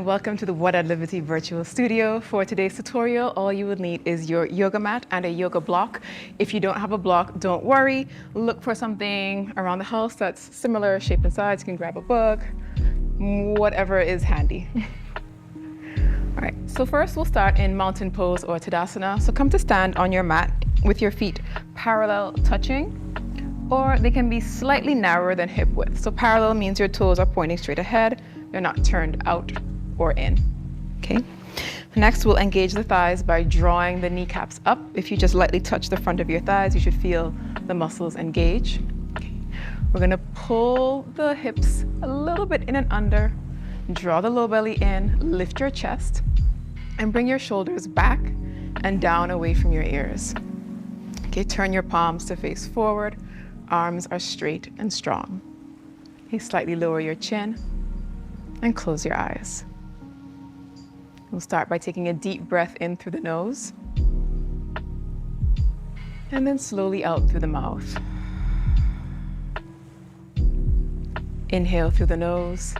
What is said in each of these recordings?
and welcome to the What at Liberty virtual studio. For today's tutorial, all you will need is your yoga mat and a yoga block. If you don't have a block, don't worry. Look for something around the house that's similar shape and size. You can grab a book, whatever is handy. All right, so first we'll start in mountain pose or Tadasana. So come to stand on your mat with your feet parallel touching, or they can be slightly narrower than hip width. So parallel means your toes are pointing straight ahead. They're not turned out or in, okay? Next, we'll engage the thighs by drawing the kneecaps up. If you just lightly touch the front of your thighs, you should feel the muscles engage. Okay. We're gonna pull the hips a little bit in and under, draw the low belly in, lift your chest, and bring your shoulders back and down away from your ears. Okay, turn your palms to face forward, arms are straight and strong. Okay, slightly lower your chin, and close your eyes. We'll start by taking a deep breath in through the nose, and then slowly out through the mouth. Inhale through the nose,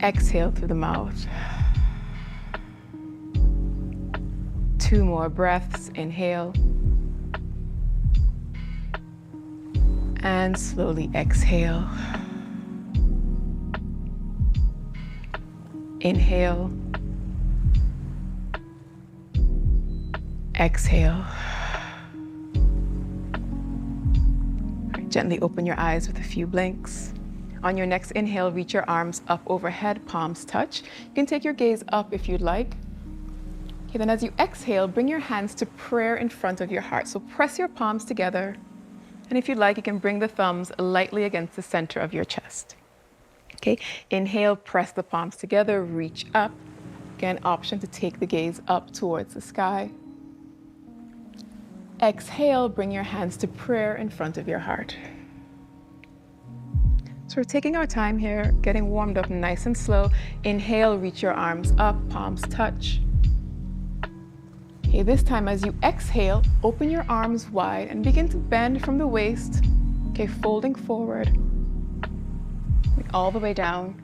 exhale through the mouth. 2 more breaths, inhale, and slowly exhale. Inhale, exhale. All right, gently open your eyes with a few blinks. On your next inhale, reach your arms up overhead, palms touch. You can take your gaze up if you'd like. Okay, then as you exhale, bring your hands to prayer in front of your heart. So press your palms together. And if you'd like, you can bring the thumbs lightly against the center of your chest. Okay, inhale, press the palms together, reach up. Again, option to take the gaze up towards the sky. Exhale, bring your hands to prayer in front of your heart. So we're taking our time here, getting warmed up nice and slow. Inhale, reach your arms up, palms touch. Okay, this time as you exhale, open your arms wide and begin to bend from the waist. Okay, folding forward, all the way down.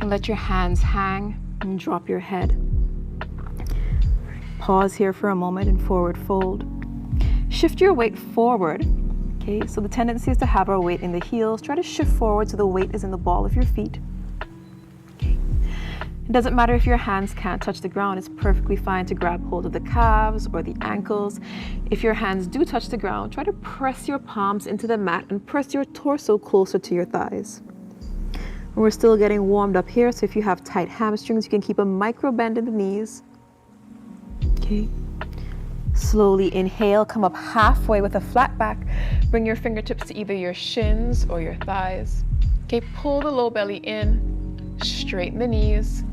And let your hands hang and drop your head. Pause here for a moment and forward fold. Shift your weight forward. Okay, so the tendency is to have our weight in the heels. Try to shift forward so the weight is in the ball of your feet. It doesn't matter if your hands can't touch the ground. It's perfectly fine to grab hold of the calves or the ankles. If your hands do touch the ground, try to press your palms into the mat and press your torso closer to your thighs. We're still getting warmed up here, so if you have tight hamstrings, you can keep a micro bend in the knees. Okay. Slowly inhale, come up halfway with a flat back. Bring your fingertips to either your shins or your thighs. Okay, pull the low belly in, straighten the knees.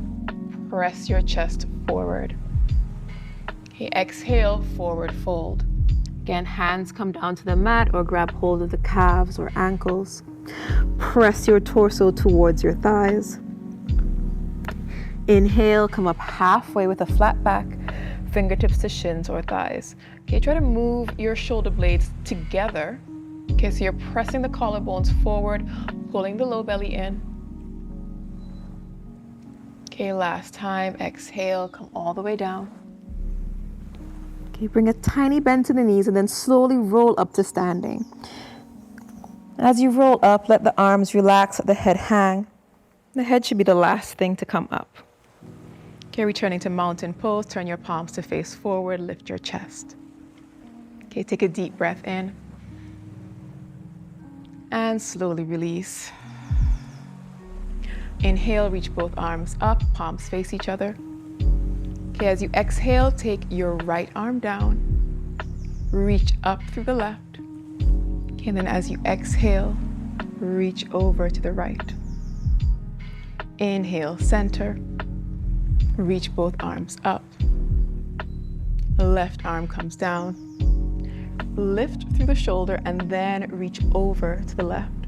Press your chest forward. Okay, exhale, forward fold. Again, hands come down to the mat or grab hold of the calves or ankles. Press your torso towards your thighs. Inhale, come up halfway with a flat back, fingertips to shins or thighs. Okay, try to move your shoulder blades together. Okay, so you're pressing the collarbones forward, pulling the low belly in. Okay, last time, exhale, come all the way down. Okay, bring a tiny bend to the knees and then slowly roll up to standing. As you roll up, let the arms relax, let the head hang. The head should be the last thing to come up. Okay, returning to mountain pose, turn your palms to face forward, lift your chest. Okay, take a deep breath in. And slowly release. Inhale, reach both arms up, palms face each other. Okay, as you exhale, take your right arm down, reach up through the left. Okay, and then as you exhale, reach over to the right. Inhale, center, reach both arms up. Left arm comes down, lift through the shoulder and then reach over to the left.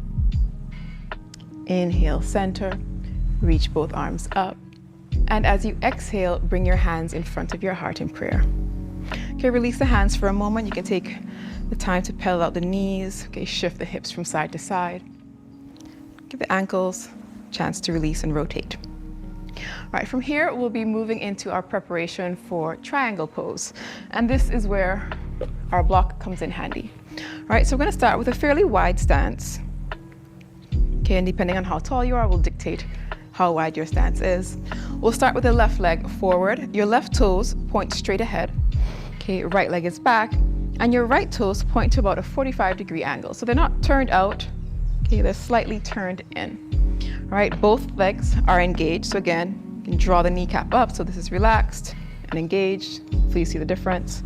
Inhale, center. Reach both arms up. And as you exhale, bring your hands in front of your heart in prayer. Okay, release the hands for a moment. You can take the time to pedal out the knees. Okay, shift the hips from side to side. Give the ankles a chance to release and rotate. All right, from here, we'll be moving into our preparation for triangle pose. And this is where our block comes in handy. All right, so we're gonna start with a fairly wide stance. Okay, and depending on how tall you are, will dictate how wide your stance is. We'll start with the left leg forward. Your left toes point straight ahead. Okay, right leg is back, and your right toes point to about a 45-degree angle. So they're not turned out, okay, they're slightly turned in. All right, both legs are engaged. So again, you can draw the kneecap up, so this is relaxed and engaged. Hopefully you see the difference.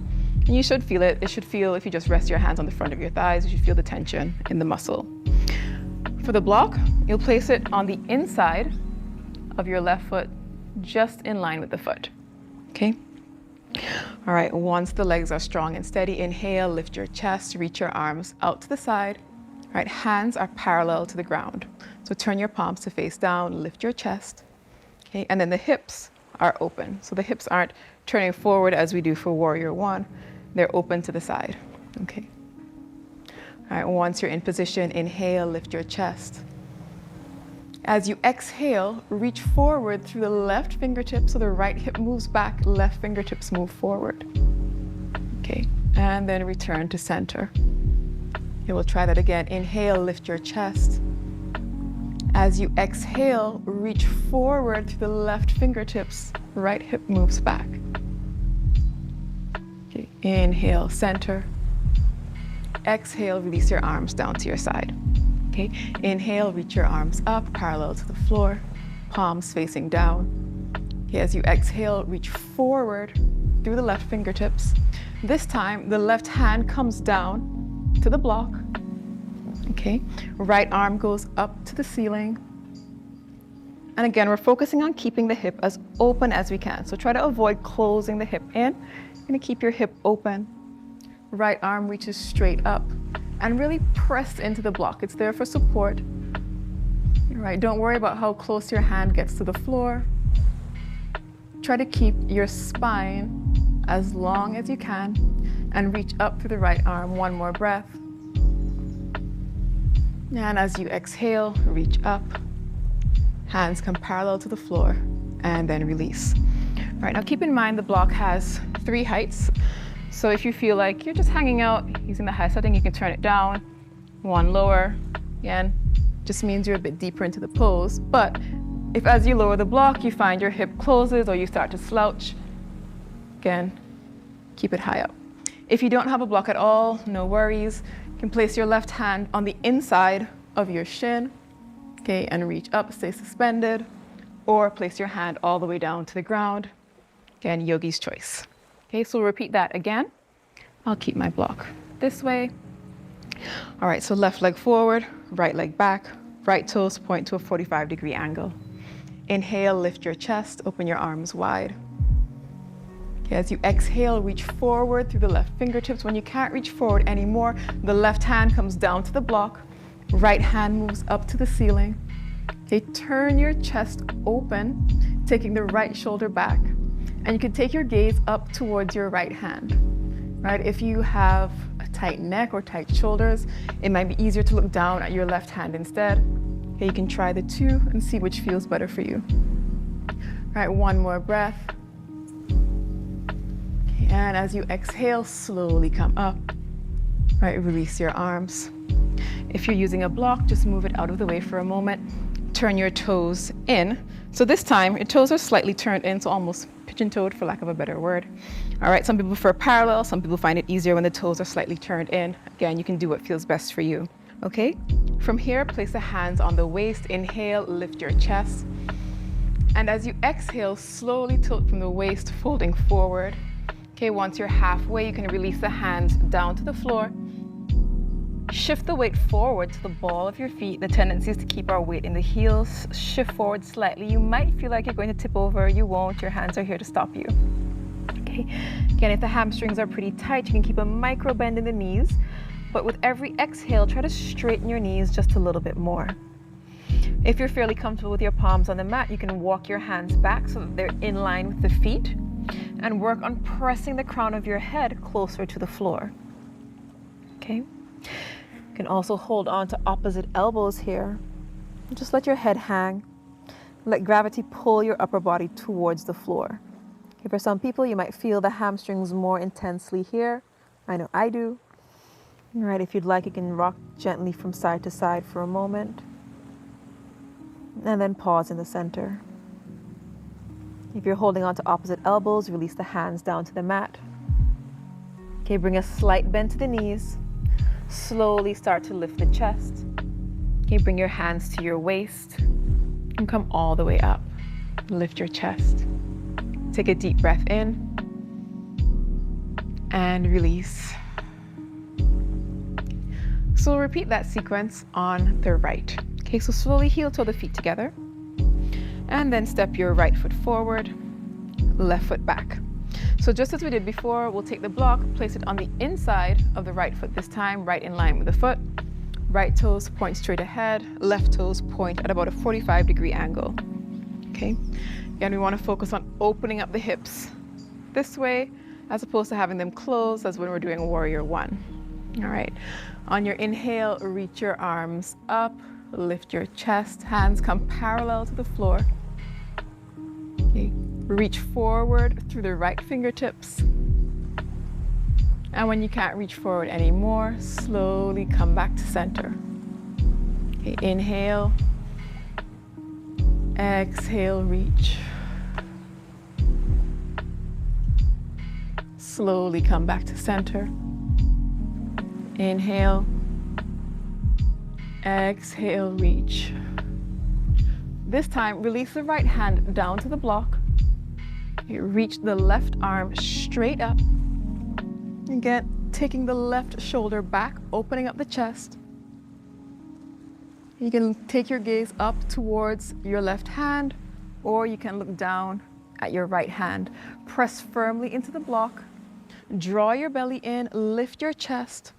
And you should feel it. It should feel, if you just rest your hands on the front of your thighs, you should feel the tension in the muscle. For the block, you'll place it on the inside of your left foot, just in line with the foot, okay? All right, once the legs are strong and steady, inhale, lift your chest, reach your arms out to the side. All right, hands are parallel to the ground. So turn your palms to face down, lift your chest, okay? And then the hips are open. So the hips aren't turning forward as we do for Warrior One. They're open to the side, okay? All right, once you're in position, inhale, lift your chest. As you exhale, reach forward through the left fingertips, so the right hip moves back, left fingertips move forward. Okay, and then return to center. Okay, we'll try that again. Inhale, lift your chest. As you exhale, reach forward through the left fingertips, right hip moves back. Okay, inhale, center. Exhale, release your arms down to your side. Okay, inhale, reach your arms up, parallel to the floor, palms facing down. Okay, as you exhale, reach forward through the left fingertips. This time, the left hand comes down to the block. Okay, right arm goes up to the ceiling. And again, we're focusing on keeping the hip as open as we can. So try to avoid closing the hip in. You're gonna keep your hip open. Right arm reaches straight up and really press into the block. It's there for support. All right, don't worry about how close your hand gets to the floor. Try to keep your spine as long as you can and reach up through the right arm. One more breath. And as you exhale, reach up. Hands come parallel to the floor and then release. All right, now keep in mind the block has 3 heights. So if you feel like you're just hanging out using the high setting, you can turn it down. 1 lower, again, just means you're a bit deeper into the pose. But if as you lower the block, you find your hip closes or you start to slouch, again, keep it high up. If you don't have a block at all, no worries. You can place your left hand on the inside of your shin, okay, and reach up, stay suspended, or place your hand all the way down to the ground. Again, yogi's choice. Okay, so we'll repeat that again. I'll keep my block this way. All right, so left leg forward, right leg back, right toes point to a 45-degree angle. Inhale, lift your chest, open your arms wide. Okay, as you exhale, reach forward through the left fingertips. When you can't reach forward anymore, the left hand comes down to the block, right hand moves up to the ceiling. Okay, turn your chest open, taking the right shoulder back. And you can take your gaze up towards your right hand, right? If you have a tight neck or tight shoulders, it might be easier to look down at your left hand instead. Okay, you can try the 2 and see which feels better for you. All right, 1 more breath. Okay, and as you exhale, slowly come up. Right, release your arms. If you're using a block, just move it out of the way for a moment. Turn your toes in. So this time, your toes are slightly turned in, so almost pigeon-toed, for lack of a better word. All right, some people prefer parallel. Some people find it easier when the toes are slightly turned in. Again, you can do what feels best for you, okay? From here, place the hands on the waist. Inhale, lift your chest. And as you exhale, slowly tilt from the waist, folding forward. Okay, once you're halfway, you can release the hands down to the floor. Shift the weight forward to the ball of your feet. The tendency is to keep our weight in the heels. Shift forward slightly. You might feel like you're going to tip over. You won't. Your hands are here to stop you. Okay. Again, if the hamstrings are pretty tight, you can keep a micro bend in the knees. But with every exhale, try to straighten your knees just a little bit more. If you're fairly comfortable with your palms on the mat, you can walk your hands back so that they're in line with the feet and work on pressing the crown of your head closer to the floor. Okay. You can also hold on to opposite elbows here. Just let your head hang. Let gravity pull your upper body towards the floor. Okay, for some people, you might feel the hamstrings more intensely here. I know I do. All right, if you'd like, you can rock gently from side to side for a moment. And then pause in the center. If you're holding on to opposite elbows, release the hands down to the mat. Okay, bring a slight bend to the knees. Slowly start to lift the chest. Okay, bring your hands to your waist and come all the way up. Lift your chest. Take a deep breath in and release. So we'll repeat that sequence on the right. Okay, so slowly heel toe the feet together and then step your right foot forward, left foot back. So just as we did before, we'll take the block, place it on the inside of the right foot this time, right in line with the foot. Right toes point straight ahead, left toes point at about a 45-degree angle. Okay, again, we want to focus on opening up the hips this way as opposed to having them closed as when we're doing Warrior One. All right, on your inhale, reach your arms up, lift your chest, hands come parallel to the floor. Okay. Reach forward through the right fingertips. And when you can't reach forward anymore, slowly come back to center. Okay, inhale, exhale, reach. Slowly come back to center. Inhale, exhale, reach. This time, release the right hand down to the block. You reach the left arm straight up. Again, taking the left shoulder back, opening up the chest. You can take your gaze up towards your left hand, or you can look down at your right hand. Press firmly into the block. Draw your belly in, lift your chest.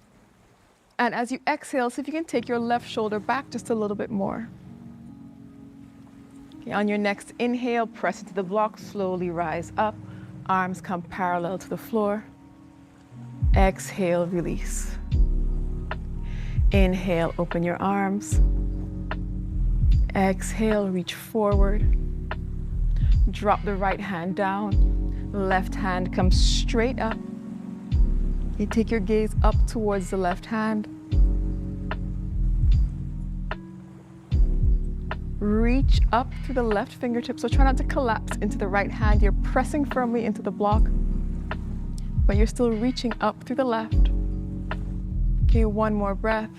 And as you exhale, see if you can take your left shoulder back just a little bit more. Okay, on your next inhale, press into the block, slowly rise up. Arms come parallel to the floor. Exhale, release. Inhale, open your arms. Exhale, reach forward. Drop the right hand down. Left hand comes straight up. You take your gaze up towards the left hand. Reach up through the left fingertips, so try not to collapse into the right hand. You're pressing firmly into the block, but you're still reaching up through the left. Okay, one more breath.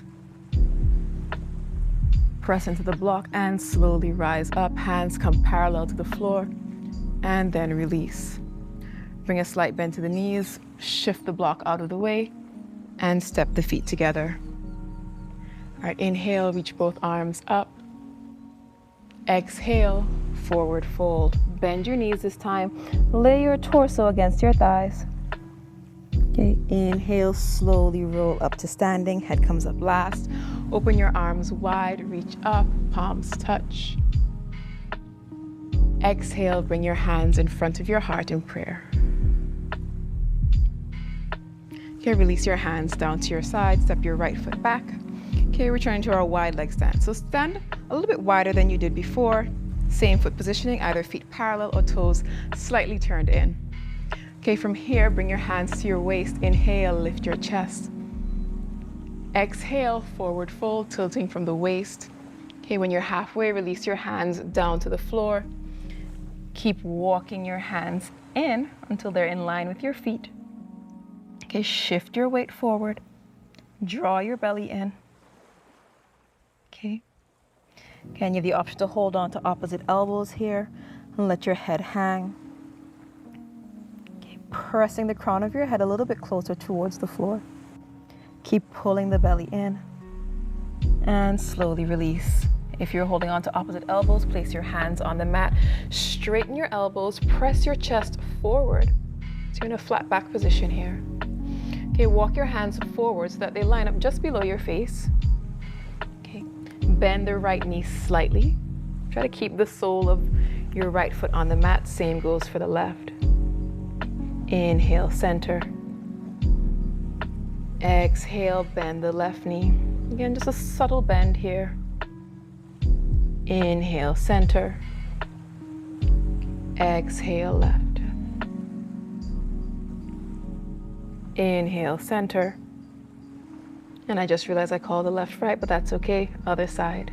Press into the block and slowly rise up. Hands come parallel to the floor, and then release. Bring a slight bend to the knees, shift the block out of the way, and step the feet together. All right, inhale, reach both arms up. Exhale, forward fold. Bend your knees this time. Lay your torso against your thighs. Okay, inhale, slowly roll up to standing. Head comes up last. Open your arms wide, reach up, palms touch. Exhale, bring your hands in front of your heart in prayer. Okay, release your hands down to your side. Step your right foot back. Okay, return to our wide leg stand. So stand a little bit wider than you did before. Same foot positioning, either feet parallel or toes slightly turned in. Okay, from here, bring your hands to your waist. Inhale, lift your chest. Exhale, forward fold, tilting from the waist. Okay, when you're halfway, release your hands down to the floor. Keep walking your hands in until they're in line with your feet. Okay, shift your weight forward. Draw your belly in. Okay. Again, you have the option to hold on to opposite elbows here and let your head hang. Okay, pressing the crown of your head a little bit closer towards the floor. Keep pulling the belly in and slowly release. If you're holding on to opposite elbows, place your hands on the mat. Straighten your elbows, press your chest forward. So you're in a flat back position here. Okay, walk your hands forward so that they line up just below your face. Bend the right knee slightly. Try to keep the sole of your right foot on the mat. Same goes for the left. Inhale, center. Exhale, bend the left knee. Again, just a subtle bend here. Inhale, center. Exhale, left. Inhale, center. And I just realized I called the left right, but that's okay. Other side.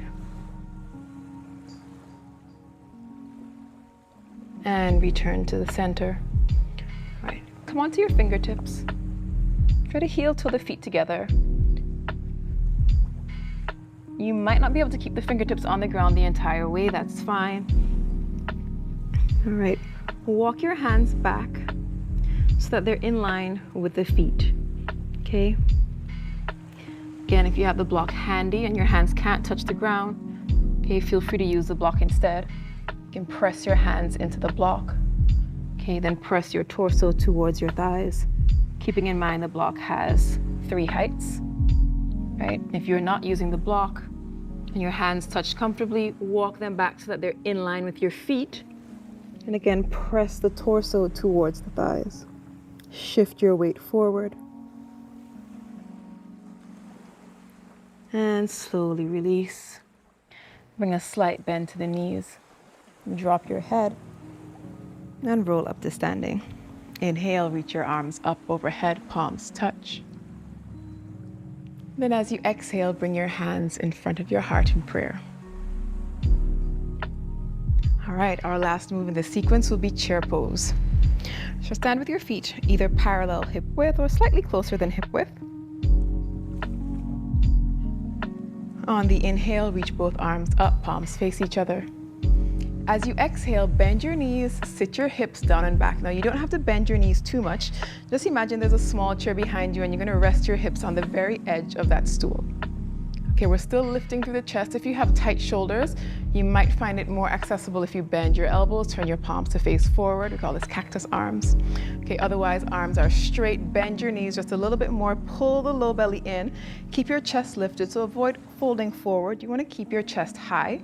And return to the center. All right, come onto your fingertips. Try to heel toe the feet together. You might not be able to keep the fingertips on the ground the entire way, that's fine. All right, walk your hands back so that they're in line with the feet, okay? Again, if you have the block handy and your hands can't touch the ground, okay, feel free to use the block instead. You can press your hands into the block, okay, then press your torso towards your thighs, keeping in mind the block has 3 heights, right? If you're not using the block and your hands touch comfortably, walk them back so that they're in line with your feet. And again, press the torso towards the thighs. Shift your weight forward. And slowly release. Bring a slight bend to the knees. Drop your head and roll up to standing. Inhale, reach your arms up overhead, palms touch. Then as you exhale, bring your hands in front of your heart in prayer. All right, our last move in the sequence will be chair pose. So stand with your feet either parallel hip width or slightly closer than hip width. On the inhale, reach both arms up, palms face each other. As you exhale, bend your knees, sit your hips down and back. Now you don't have to bend your knees too much. Just imagine there's a small chair behind you and you're gonna rest your hips on the very edge of that stool. Okay, we're still lifting through the chest. If you have tight shoulders, you might find it more accessible if you bend your elbows, turn your palms to face forward. We call this cactus arms. Okay, otherwise arms are straight. Bend your knees just a little bit more. Pull the low belly in. Keep your chest lifted, so avoid folding forward. You want to keep your chest high.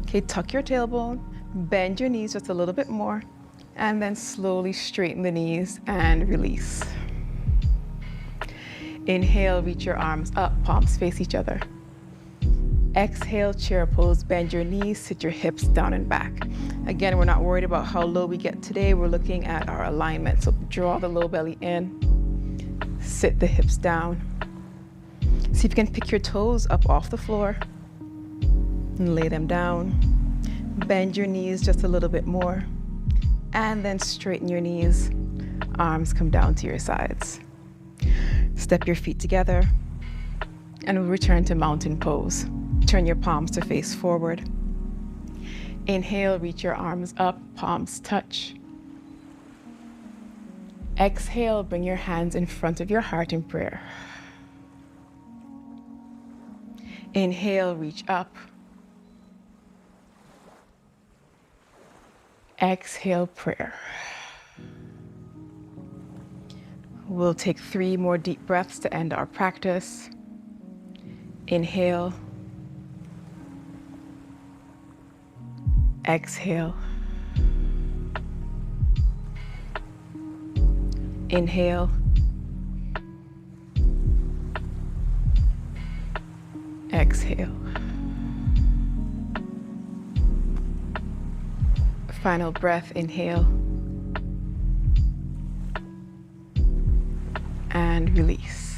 Okay, tuck your tailbone. Bend your knees just a little bit more. And then slowly straighten the knees and release. Inhale, reach your arms up, palms face each other. Exhale, chair pose, bend your knees, sit your hips down and back. Again, we're not worried about how low we get today. We're looking at our alignment. So draw the low belly in, sit the hips down. See if you can pick your toes up off the floor and lay them down. Bend your knees just a little bit more and then straighten your knees. Arms come down to your sides. Step your feet together and we'll return to mountain pose. Turn your palms to face forward. Inhale, reach your arms up, palms touch. Exhale, bring your hands in front of your heart in prayer. Inhale, reach up. Exhale, prayer. We'll take 3 more deep breaths to end our practice. Inhale. Exhale. Inhale. Exhale. Final breath, inhale. And release.